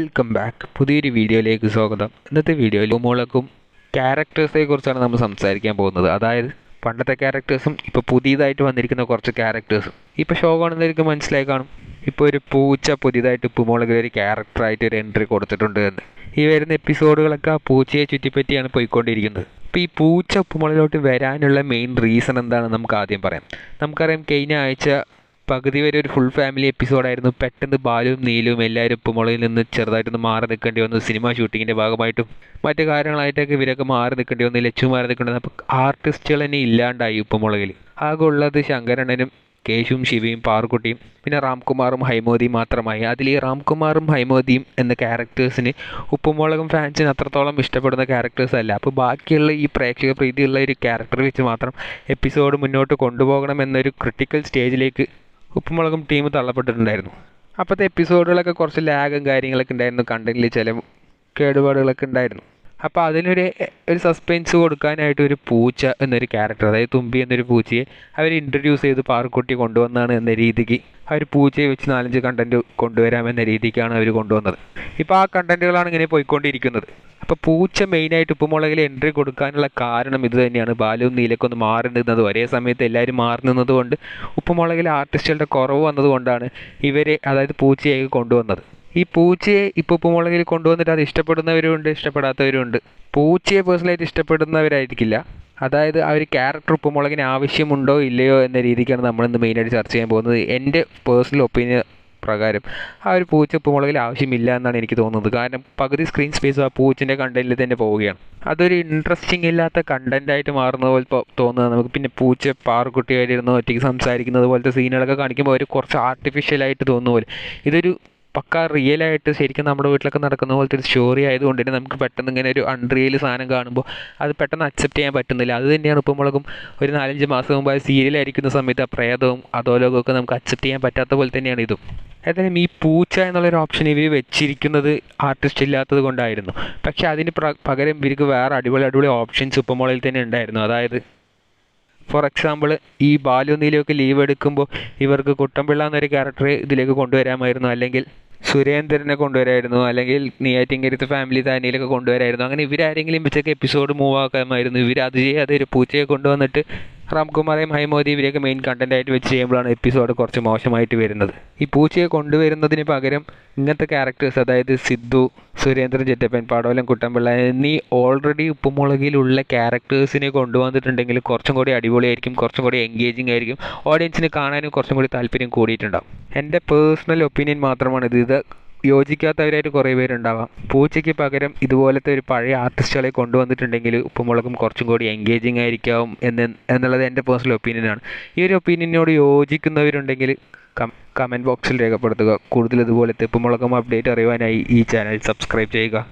Welcome back. പുതിയൊരു വീഡിയോയിലേക്ക് സ്വാഗതം. ഇന്നത്തെ വീഡിയോയിൽ ഉപ്പുമുളകും ക്യാരക്ടേഴ്സിനെ കുറിച്ചാണ് നമ്മൾ സംസാരിക്കാൻ പോകുന്നത്. അതായത് പണ്ടത്തെ ക്യാരക്ടേഴ്സും ഇപ്പോൾ പുതിയതായിട്ട് വന്നിരിക്കുന്ന കുറച്ച് ക്യാരക്ടേഴ്സും. ഇപ്പോൾ ഷോ കാണുന്നവർക്ക് മനസ്സിലായി കാണും, ഇപ്പോൾ ഒരു പൂച്ച പുതിയതായിട്ട് ഉപ്പുമുളകിൽ ഒരു ക്യാരക്ടറായിട്ട് ഒരു എൻട്രി കൊടുത്തിട്ടുണ്ട് എന്ന്. ഈ വരുന്ന എപ്പിസോഡുകളൊക്കെ ആ പൂച്ചയെ ചുറ്റിപ്പറ്റിയാണ് പോയിക്കൊണ്ടിരിക്കുന്നത്. അപ്പോൾ ഈ പൂച്ച ഉപ്പുമുളകിലോട്ട് വരാനുള്ള മെയിൻ റീസൺ എന്താണെന്ന് നമുക്ക് ആദ്യം പറയാം. നമുക്കറിയാം, കഴിഞ്ഞ ആഴ്ച പകുതി വരെ ഒരു ഫുൾ ഫാമിലി എപ്പിസോഡായിരുന്നു. പെട്ടെന്ന് ബാലുവും നീലുവും എല്ലാവരും ഉപ്പുമുളകിൽ നിന്ന് ചെറുതായിട്ടൊന്ന് മാറി നിൽക്കേണ്ടി വന്നു. സിനിമ ഷൂട്ടിങ്ങിൻ്റെ ഭാഗമായിട്ടും മറ്റു കാര്യങ്ങളായിട്ടൊക്കെ ഇവരൊക്കെ മാറി നിൽക്കേണ്ടി വന്നു. ലച്ചു മാറി നിൽക്കേണ്ടി വന്നു. അപ്പോൾ ആർട്ടിസ്റ്റുകൾ തന്നെ ഇല്ലാണ്ടായി ഉപ്പുമുളകിൽ. ആകെ ഉള്ളത് ശങ്കരണ്ണനും കേശുവും ശിവയും പാറുക്കുട്ടിയും പിന്നെ റാംകുമാറും ഹൈമോദിയും മാത്രമായി. അതിൽ ഈ റാംകുമാറും ഹൈമോദിയും എന്ന ക്യാരക്ടേഴ്സിന് ഉപ്പുമുളകും ഫാൻസിന് അത്രത്തോളം ഇഷ്ടപ്പെടുന്ന ക്യാരക്ടേഴ്സ് അല്ല. അപ്പോൾ ബാക്കിയുള്ള ഈ പ്രേക്ഷക പ്രീതിയുള്ള ഒരു ക്യാരക്ടർ വെച്ച് മാത്രം എപ്പിസോഡ് മുന്നോട്ട് കൊണ്ടുപോകണം എന്നൊരു ക്രിട്ടിക്കൽ സ്റ്റേജിലേക്ക് ഉപ്പുമുളകും ടീം തള്ളപ്പെട്ടിട്ടുണ്ടായിരുന്നു. അപ്പോഴത്തെ എപ്പിസോഡുകളൊക്കെ കുറച്ച് ലാഗും കാര്യങ്ങളൊക്കെ ഉണ്ടായിരുന്നു. കണ്ടന്റിൽ ചില കേടുപാടുകളൊക്കെ ഉണ്ടായിരുന്നു. അപ്പോൾ അതിനൊരു സസ്പെൻസ് കൊടുക്കാനായിട്ട് ഒരു പൂച്ച എന്നൊരു ക്യാരക്ടർ, അതായത് തുമ്പി എന്നൊരു പൂച്ചയെ അവർ ഇൻട്രൊഡ്യൂസ് ചെയ്ത് പാറുക്കുട്ടി കൊണ്ടുവന്നാണ് എന്ന രീതിക്ക് അവർ പൂച്ചയെ വെച്ച് 4-5 കണ്ടൻറ്റ് കൊണ്ടുവരാമെന്ന രീതിക്കാണ് അവർ കൊണ്ടുവന്നത്. ഇപ്പോൾ ആ കണ്ടൻറ്റുകളാണ് ഇങ്ങനെ പോയിക്കൊണ്ടിരിക്കുന്നത്. അപ്പോൾ പൂച്ച മെയിനായിട്ട് ഉപ്പുമുളകിൽ എൻട്രി കൊടുക്കാനുള്ള കാരണം ഇത് തന്നെയാണ്. ബാലുവും നീലൊക്കെ ഒന്ന് മാറി നിന്നത്, ഒരേ സമയത്ത് എല്ലാവരും മാറി നിന്നതുകൊണ്ട് ഉപ്പുമുളകിൽ ആർട്ടിസ്റ്റുകളുടെ കുറവ് വന്നതുകൊണ്ടാണ് ഇവരെ, അതായത് പൂച്ചയായി കൊണ്ടുവന്നത്. ഈ പൂച്ചയെ ഇപ്പോൾ ഉപ്പുമുളകിൽ കൊണ്ടുവന്നിട്ട് അത് ഇഷ്ടപ്പെടുന്നവരുമുണ്ട്, ഇഷ്ടപ്പെടാത്തവരുമുണ്ട്. പൂച്ചയെ പേഴ്സണലായിട്ട് ഇഷ്ടപ്പെടുന്നവരായിരിക്കില്ല. അതായത് ആ ഒരു ക്യാരക്ടർ ഉപ്പുമുളകിന് ആവശ്യമുണ്ടോ ഇല്ലയോ എന്ന രീതിക്കാണ് നമ്മളിന്ന് മെയിനായിട്ട് ചർച്ച ചെയ്യാൻ പോകുന്നത്. എൻ്റെ പേഴ്സണൽ ഒപ്പീനിയൻ പ്രകാരം ആ ഒരു പൂച്ച ഉപ്പുമുളകിൽ ആവശ്യമില്ല എന്നാണ് എനിക്ക് തോന്നുന്നത്. കാരണം പകുതി സ്ക്രീൻ സ്പേസ് ആ പൂച്ചൻ്റെ കണ്ടന്റിൽ തന്നെ പോവുകയാണ്. അതൊരു ഇൻട്രസ്റ്റിംഗ് ഇല്ലാത്ത കണ്ടന്റായിട്ട് മാറുന്ന പോലെ തോന്നുന്നത് നമുക്ക്. പിന്നെ പൂച്ച പാറുക്കുട്ടിയായിട്ടിരുന്ന് ഒറ്റയ്ക്ക് സംസാരിക്കുന്നത് പോലത്തെ സീനുകളൊക്കെ കാണിക്കുമ്പോൾ അവർ കുറച്ച് ആർട്ടിഫിഷ്യലായിട്ട് തോന്നുന്ന പോലെ. ഇതൊരു പക്ക റിയലായിട്ട് ശരിക്കും നമ്മുടെ വീട്ടിലൊക്കെ നടക്കുന്ന പോലത്തെ ഒരു സ്റ്റോറി ആയതുകൊണ്ട് തന്നെ നമുക്ക് പെട്ടെന്ന് ഇങ്ങനെ ഒരു അൺറിയൽ സാധനം കാണുമ്പോൾ അത് പെട്ടെന്ന് അക്സെപ്റ്റ് ചെയ്യാൻ പറ്റുന്നില്ല. അത് തന്നെയാണ് ഉപ്പുമുളകും ഒരു 4-5 മാസം മുമ്പ് ആ സീരിയലായിരിക്കുന്ന സമയത്ത് ആ പ്രേതവും അധോലോകമൊക്കെ നമുക്ക് അക്സെപ്റ്റ് ചെയ്യാൻ പറ്റാത്ത പോലെ തന്നെയാണ് ഇതും. ഏതായാലും ഈ പൂച്ച എന്നുള്ളൊരു ഓപ്ഷൻ ഇവർ വെച്ചിരിക്കുന്നത് ആർട്ടിസ്റ്റ് ഇല്ലാത്തത് കൊണ്ടായിരുന്നു. പക്ഷേ അതിന് പകരം ഇവർക്ക് വേറെ അടിപൊളി ഓപ്ഷൻസ് ഉപ്പുമുളകിൽ തന്നെ ഉണ്ടായിരുന്നു. അതായത് ഫോർ എക്സാമ്പിൾ, ഈ ബാലു നീലയൊക്കെ ലീവ് എടുക്കുമ്പോൾ ഇവർക്ക് കുട്ടൻപിള്ള എന്നൊരു ക്യാരക്ടറെ ഇതിലേക്ക് കൊണ്ടുവരാമായിരുന്നു, അല്ലെങ്കിൽ സുരേന്ദ്രനെ കൊണ്ടുവരായിരുന്നു, അല്ലെങ്കിൽ നെയ്യാറ്റിൻകരത്തെ ഫാമിലി താനിയിലൊക്കെ കൊണ്ടുവരായിരുന്നു. അങ്ങനെ ഇവരാരെങ്കിലും വെച്ചൊക്കെ എപ്പിസോഡ് മൂവ് ആക്കാമായിരുന്നു. ഇവരത് ചെയ്യാതെ ഒരു പൂച്ചയെ കൊണ്ടുവന്നിട്ട് റാംകുമാറേയും ഹൈമോദി ഇവരെയൊക്കെ മെയിൻ കണ്ടൻറ്റായിട്ട് വെച്ച് ചെയ്യുമ്പോഴാണ് എപ്പിസോഡ് കുറച്ച് മോശമായിട്ട് വരുന്നത്. ഈ പൂച്ചയെ കൊണ്ടുവരുന്നതിന് പകരം ഇങ്ങനത്തെ ക്യാരക്ടേഴ്സ്, അതായത് സിദ്ധു, സുരേന്ദ്രൻ ചെറ്റപ്പൻ, പടവലം കുട്ടൻപിള്ള എന്നീ ഓൾറെഡി ഉപ്പുമുളകിലുള്ള ക്യാരക്ടേഴ്സിനെ കൊണ്ടുവന്നിട്ടുണ്ടെങ്കിൽ കുറച്ചും കൂടി അടിപൊളിയായിരിക്കും, കുറച്ചും കൂടി എൻഗേജിങ് ആയിരിക്കും, ഓഡിയൻസിന് കാണാനും കുറച്ചും കൂടി താല്പര്യം കൂടിയിട്ടുണ്ടാകും. എൻ്റെ പേഴ്സണൽ ഒപ്പീനിയൻ മാത്രമാണ് ഇത് യോജിക്കാത്തവരായിട്ട് കുറേ പേരുണ്ടാവാം. പൂച്ചയ്ക്ക് പകരം ഇതുപോലത്തെ ഒരു പഴയ ആർട്ടിസ്റ്റുകളെ കൊണ്ടുവന്നിട്ടുണ്ടെങ്കിൽ ഉപ്പുമുളകും കുറച്ചും കൂടി എൻഗേജിങ് ആയിരിക്കും എന്നുള്ളത് എൻ്റെ പേഴ്സണൽ ഒപ്പീനിയനാണ്. ഈ ഒരു ഒപ്പീനിയനോട് യോജിക്കുന്നവരുണ്ടെങ്കിൽ കമൻറ്റ് ബോക്സിൽ രേഖപ്പെടുത്തുക. കൂടുതൽ ഇതുപോലത്തെ ഉപ്പുമുളകും അപ്ഡേറ്റ് അറിയുവാനായി ഈ ചാനൽ സബ്സ്ക്രൈബ് ചെയ്യുക.